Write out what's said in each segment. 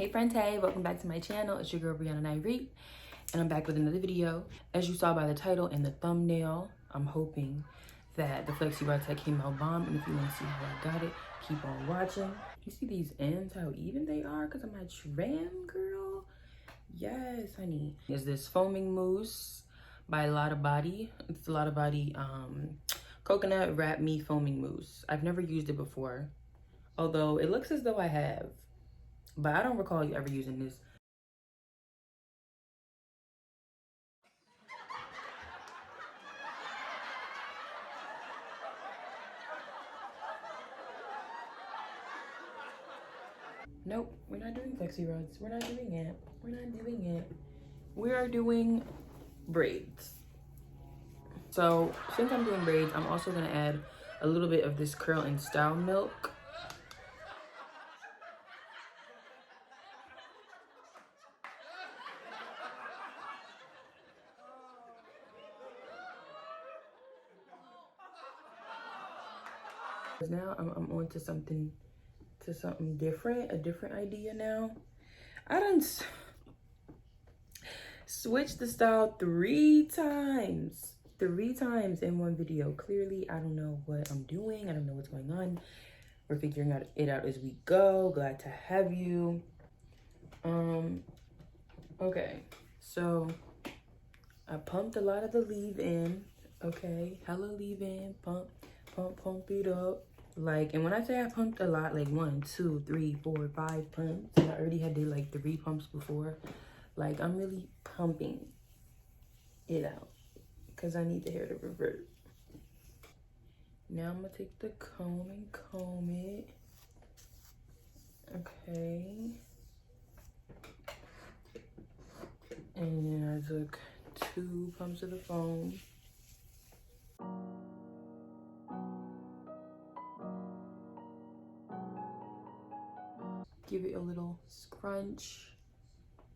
Hey friends, hey, welcome back to my channel. It's your girl Niree, and I'm back with another video. As you saw by the title and the thumbnail, I'm hoping that the Flexi Rod Tech came out bomb, and if you want to see how I got it, keep on watching. You see these ends, how even they are, because I'm a tram girl. Yes, honey. Is this foaming mousse by Lotta Body. It's a Lotta Body coconut wrap me foaming mousse. I've never used it before, although it looks as though I have, but I don't recall you ever using this. Nope, we're not doing flexi rods. We're not doing it. We're not doing it. We are doing braids. So since I'm doing braids, I'm also gonna add a little bit of this curl and style milk. Now I'm on to something different, a different idea now. I done switched the style three times in one video. Clearly, I don't know what I'm doing. I don't know what's going on. We're figuring it out as we go. Glad to have you. Okay, so I pumped a lot of the leave-in. Okay, hella leave-in, pump it up. Like, and when I say I pumped a lot, like 1, 2, 3, 4, 5 pumps, and I already had did like 3 pumps before. Like, I'm really pumping it out because I need the hair to revert. Now I'm gonna take the comb and comb it. Okay. And then I took 2 pumps of the foam. Give it a little scrunch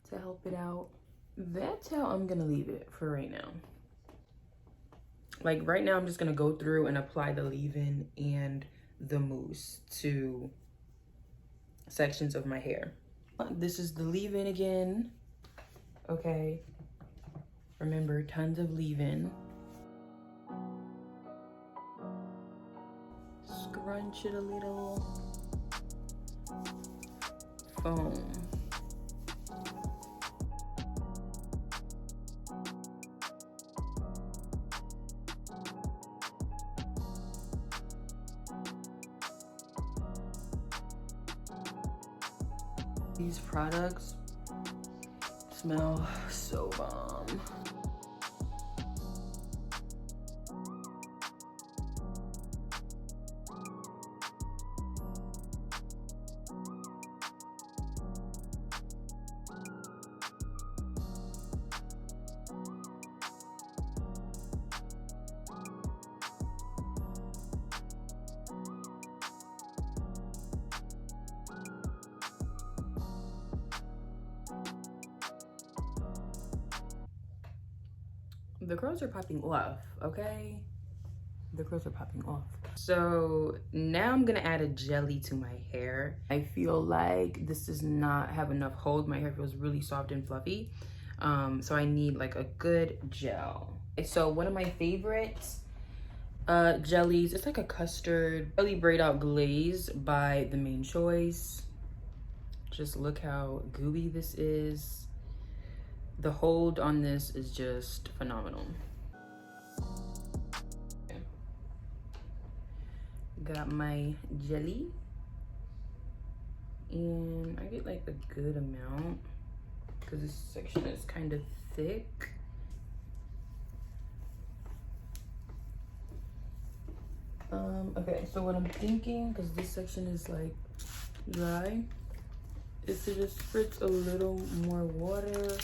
to help it out. That's how I'm gonna leave it for right now. Like right now, I'm just gonna go through and apply the leave-in and the mousse to sections of my hair. This is the leave-in again. Okay. Remember, tons of leave-in. Scrunch it a little. Foam. These products smell so bomb. The curls are popping off, okay? The curls are popping off. So now I'm gonna add a jelly to my hair. I feel like this does not have enough hold. My hair feels really soft and fluffy. So I need like a good gel. So one of my favorites jellies, it's like a custard jelly braid out glaze by The Main Choice. Just look how gooey this is. The hold on this is just phenomenal. Okay. Got my jelly, and I get like a good amount because this section is kind of thick. Okay, so what I'm thinking, because this section is like dry, is to just spritz a little more water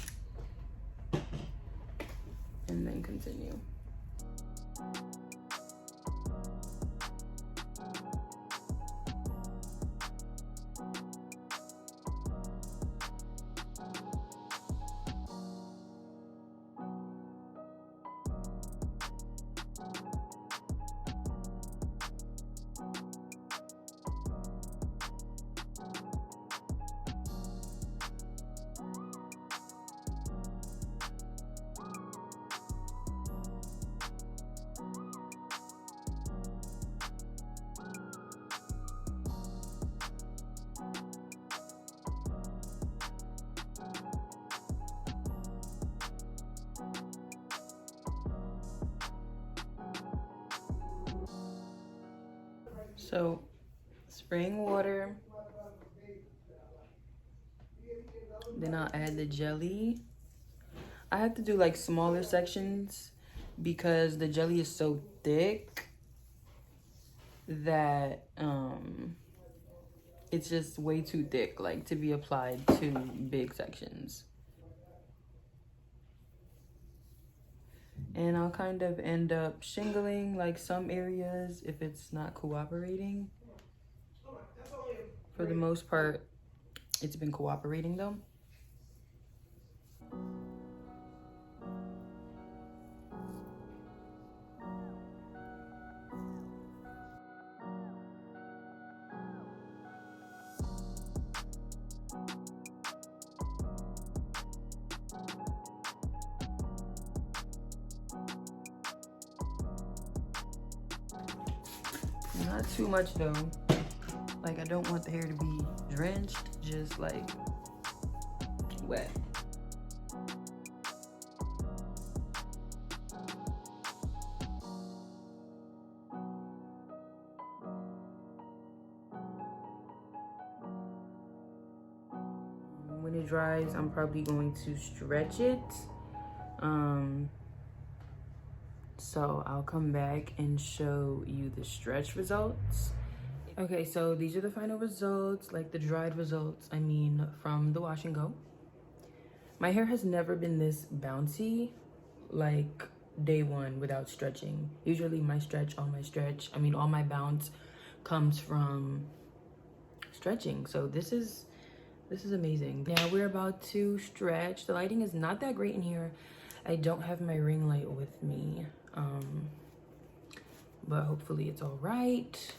and then continue. So spraying water, then I'll add the jelly. I have to do like smaller sections because the jelly is so thick that it's just way too thick like to be applied to big sections. And I'll kind of end up shingling like some areas if it's not cooperating. For the most part, it's been cooperating though. Not too much though. Like I don't want the hair to be drenched, just like wet. When it dries, I'm probably going to stretch it. So I'll come back and show you the stretch results. Okay, so these are the final results, like the dried results, I mean, from the wash and go. My hair has never been this bouncy, like day one without stretching. Usually all my bounce comes from stretching. So this is amazing. Yeah, we're about to stretch. The lighting is not that great in here. I don't have my ring light with me, but hopefully it's all right.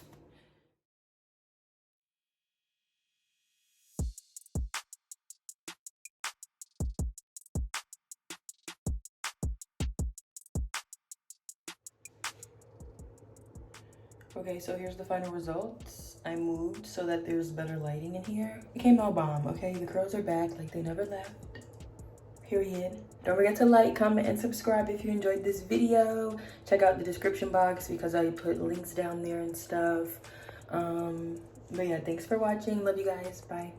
Okay, so here's the final results. I moved so that there's better lighting in here. It came out bomb, okay? The curls are back like they never left. Period. Don't forget to like, comment, and subscribe if you enjoyed this video. Check out the description box because I put links down there and stuff. But yeah, thanks for watching. Love you guys. Bye.